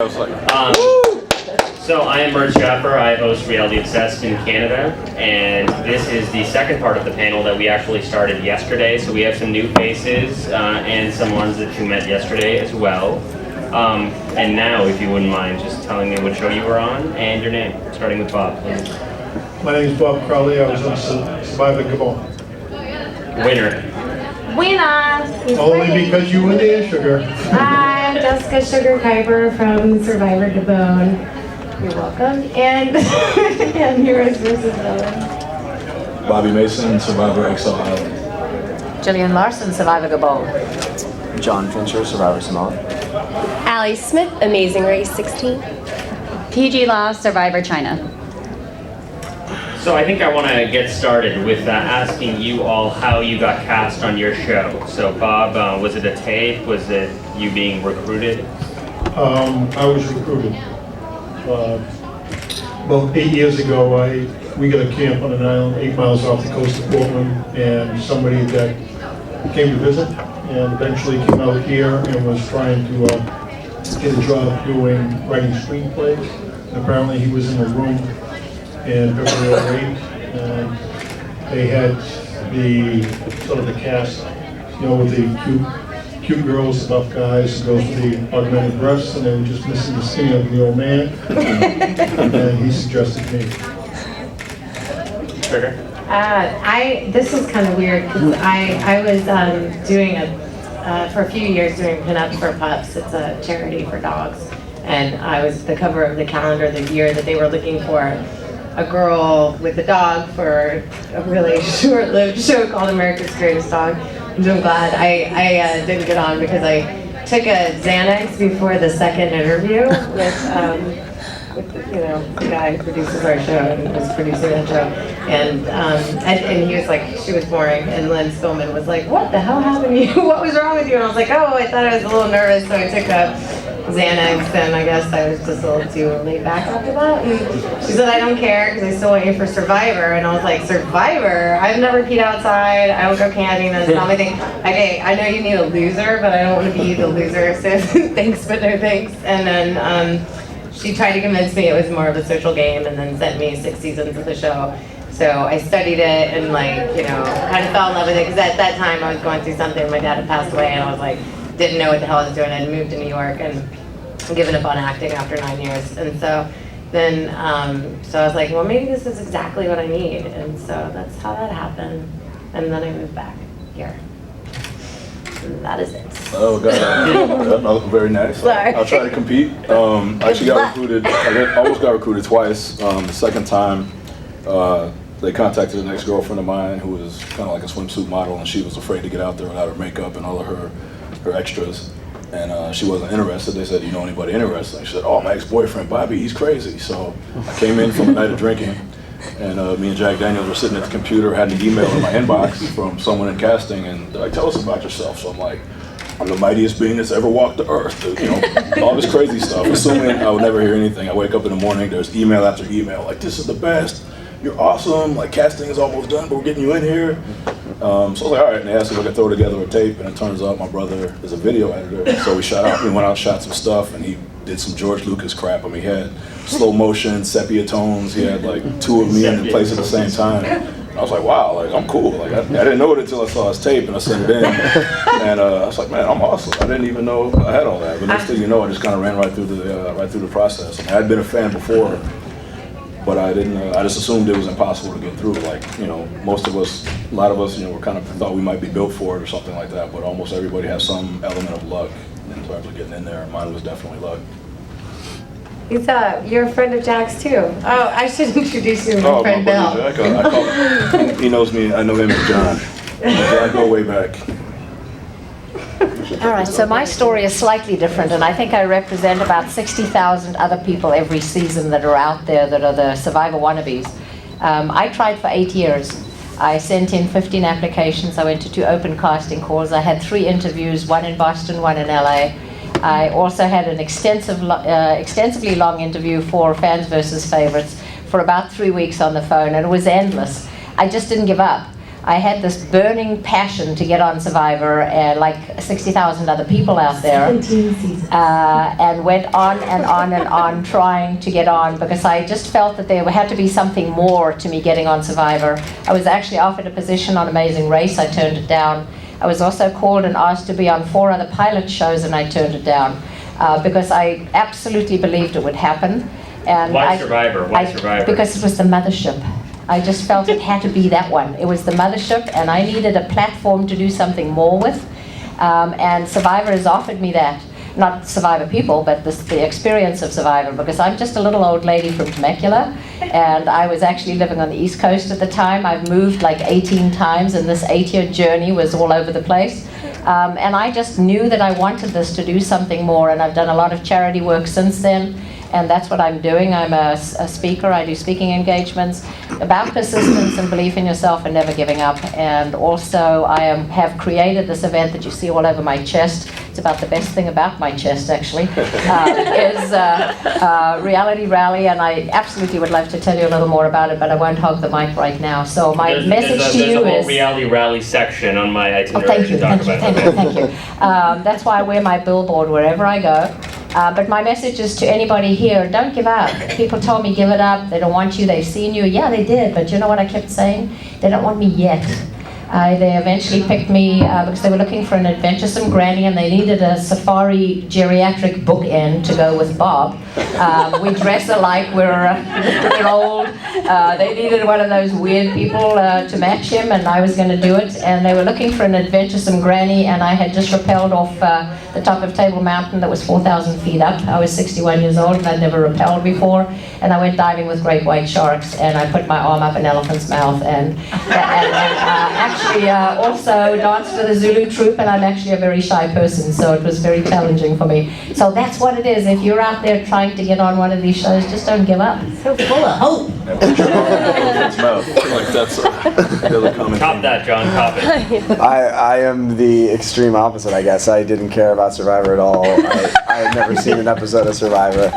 I was like, So I am Mert Schaffer. I host Reality Obsessed in Canada, and this is the second part of the panel that we actually started yesterday. So we have some new faces and some ones that you met yesterday as well. And now, if you wouldn't mind just telling me what show you were on and your name, starting with Bob, please. My name is Bob Crowley. I was on Survivor Gabon. Winner. Winner! Only because you were there, Sugar. I'm Jessica Sugar Kuiper from Survivor Gabon. You're welcome. And and Heroes vs. Villains. Bobby Mason, Survivor Exile Island. Gillian Larson, Survivor Gabon. John Fincher, Survivor Samoa. Allie Smith, Amazing Race 16. PG Law, Survivor China. So I think I want to get started with asking you all how you got cast on your show. So Bob, was it a tape? Was it you being recruited? I was recruited. About 8 years ago, we got a camp on an island 8 miles off the coast of Portland, and somebody that came to visit and eventually came out here and was trying to get a job writing screenplays. And apparently he was in a room in February 8th, and they had the sort of the cast, with the cute girls, the buff guys, those with the augmented breasts, and they were just missing the skinny of the old man. And he suggested me. Sugar? This is kind of weird because I was doing for a few years doing Pinup for Pups. It's a charity for dogs, and I was the cover of the calendar the year that they were looking for a girl with a dog for a really short-lived show called America's Greatest Dog. And I'm glad I didn't get on because I took a Xanax before the second interview with the guy who produces our show and was producing that show. And he was like, she was boring. And Lynn Spillman was like, what the hell happened to you? What was wrong with you? And I was like, oh, I thought I was a little nervous, so I took a Xanax, and I guess I was just a little too laid back after that. And she said, I don't care because I still want you for Survivor. And I was like, Survivor? I've never peed outside. I don't go camping. That's not my thing. Okay, I know you need a loser, but I don't want to be the loser. So thanks, but no thanks. And then she tried to convince me it was more of a social game, and then sent me 6 seasons of the show. So I studied it and kind of fell in love with it because at that time I was going through something. My dad had passed away, and I was like, didn't know what the hell I was doing. I'd moved to New York and given up on acting after 9 years. And so then, so I was like, well, maybe this is exactly what I need. And so that's how that happened. And then I moved back here. And that is it. Oh, God. Very nice. Sorry. I'll try to compete. I actually got recruited. I almost got recruited twice. The second time, they contacted an ex-girlfriend of mine who was kind of like a swimsuit model, and she was afraid to get out there without her makeup and all of her extras. And she wasn't interested. They said, do you know anybody interested? And she said, oh, my ex-boyfriend, Bobby, he's crazy. So I came in from a night of drinking, and me and Jack Daniels were sitting at the computer, had an email in my inbox from someone in casting, and they're like, tell us about yourself. So I'm like, I'm the mightiest being that's ever walked the earth. All this crazy stuff, assuming I would never hear anything. I wake up in the morning, there's email after email, like, this is the best. You're awesome, like casting is almost done, but we're getting you in here. So I was like, all right, and they asked if I could throw together a tape, and it turns out my brother is a video editor. So we went out, shot some stuff, and he did some George Lucas crap. I mean, he had slow motion, sepia tones. He had like 2 of me in place at the same time. And I was like, wow, like I'm cool. Like I didn't know it until I saw his tape and I sent it in. And I was like, man, I'm awesome. I didn't even know I had all that. But next thing you know, I just kind of ran right through the process. I mean, I'd been a fan before, but I didn't. I just assumed it was impossible to get through. Like, most of us, a lot of us, were kind of thought we might be built for it or something like that. But almost everybody has some element of luck in terms of getting in there. Mine was definitely luck. You're a friend of Jack's too. Oh, I should introduce you to my friend my Bill. buddy Jack, I call him. He knows me. I know him as John. I go way back. All right, so my story is slightly different, and I think I represent about 60,000 other people every season that are out there that are the Survivor wannabes. I tried for 8 years. I sent in 15 applications. I went to 2 open casting calls. I had 3 interviews, 1 in Boston, 1 in LA. I also had an extensively long interview for Fans versus Favorites for about 3 weeks on the phone, and it was endless. I just didn't give up. I had this burning passion to get on Survivor, and like 60,000 other people out there. 17 seasons. And went on and on and on trying to get on, because I just felt that there had to be something more to me getting on Survivor. I was actually offered a position on Amazing Race. I turned it down. I was also called and asked to be on 4 other pilot shows, and I turned it down because I absolutely believed it would happen. And Why Survivor? Why Survivor? Because it was the mothership. I just felt it had to be that one. It was the mothership, and I needed a platform to do something more with. And Survivor has offered me that. Not Survivor people, but the experience of Survivor, because I'm just a little old lady from Temecula, and I was actually living on the East Coast at the time. I've moved like 18 times, and this 8-year journey was all over the place. And I just knew that I wanted this to do something more, and I've done a lot of charity work since then. And that's what I'm doing. I'm a speaker. I do speaking engagements about persistence and belief in yourself and never giving up. And also I have created this event that you see all over my chest. It's about the best thing about my chest, actually, is Reality Rally. And I absolutely would love to tell you a little more about it, but I won't hog the mic right now. So my message to you There's a is... whole Reality Rally section on my itinerary Thank you, to talk thank you, about. thank you, thank you. That's why I wear my billboard wherever I go. But my message is to anybody here, don't give up. People told me give it up, they don't want you, they've seen you. Yeah, they did, but you know what I kept saying? They don't want me yet. They eventually picked me because they were looking for an adventuresome granny, and they needed a safari geriatric bookend to go with Bob. We dress alike, we're old. They needed one of those weird people to match him, and I was going to do it. And they were looking for an adventuresome granny, and I had just rappelled off the top of Table Mountain that was 4,000 feet up. I was 61 years old, and I'd never rappelled before. And I went diving with great white sharks, and I put my arm up an elephant's mouth, and actually also danced with a Zulu troupe, and I'm actually a very shy person, so it was very challenging for me. So that's what it is. If you're out there trying to get on one of these shows, just don't give up. So full of hope. Like that's the other comment. Top that, John. Top it. I am the extreme opposite, I guess. I didn't care about Survivor at all. I had never seen an episode of Survivor.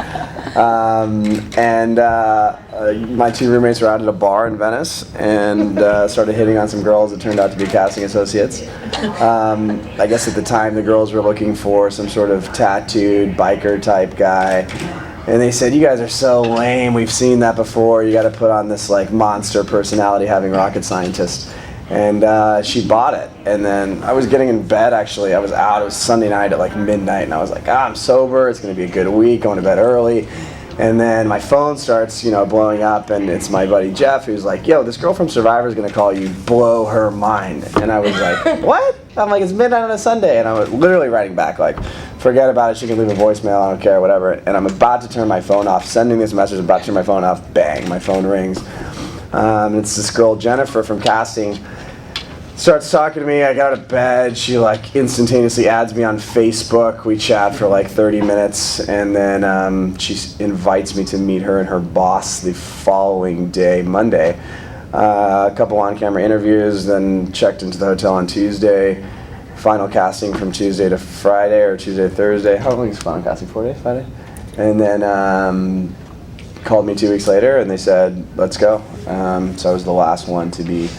My 2 roommates were out at a bar in Venice and started hitting on some girls that turned out to be casting associates. I guess at the time the girls were looking for some sort of tattooed biker type guy. And they said, you guys are so lame, we've seen that before, you gotta put on this like monster personality having rocket scientist. And she bought it. And then I was getting in bed actually, I was out, it was Sunday night at like midnight, and I was like, I'm sober, it's gonna be a good week, going to bed early. And then my phone starts, blowing up, and it's my buddy Jeff who's like, yo, this girl from Survivor is gonna call you, blow her mind. And I was like, what? I'm like, it's midnight on a Sunday. And I was literally writing back like, forget about it, she can leave a voicemail, I don't care, whatever. And I'm about to turn my phone off, sending this message, about to turn my phone off, bang, my phone rings. It's this girl, Jennifer from casting, starts talking to me. I got out of bed. She like instantaneously adds me on Facebook. We chat for like 30 minutes, and then she invites me to meet her and her boss the following day, Monday. A couple on-camera interviews, then checked into the hotel on Tuesday. Final casting from Tuesday to Friday, or Tuesday to Thursday. How long is final casting? 4 days? 5 days? And then called me 2 weeks later, and they said, let's go. So I was the last one to be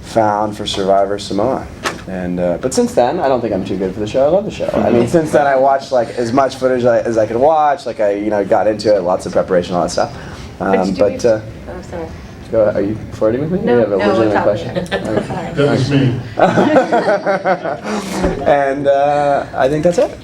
found for Survivor Samoa. And but since then, I don't think I'm too good for the show. I love the show. I mean, since then I watched like as much footage as I could watch. Like I got into it, lots of preparation, all that stuff. Oh, sorry. Go, are you flirting with me? No, You have a no, legitimate we're question. talking. That was me. And I think that's it.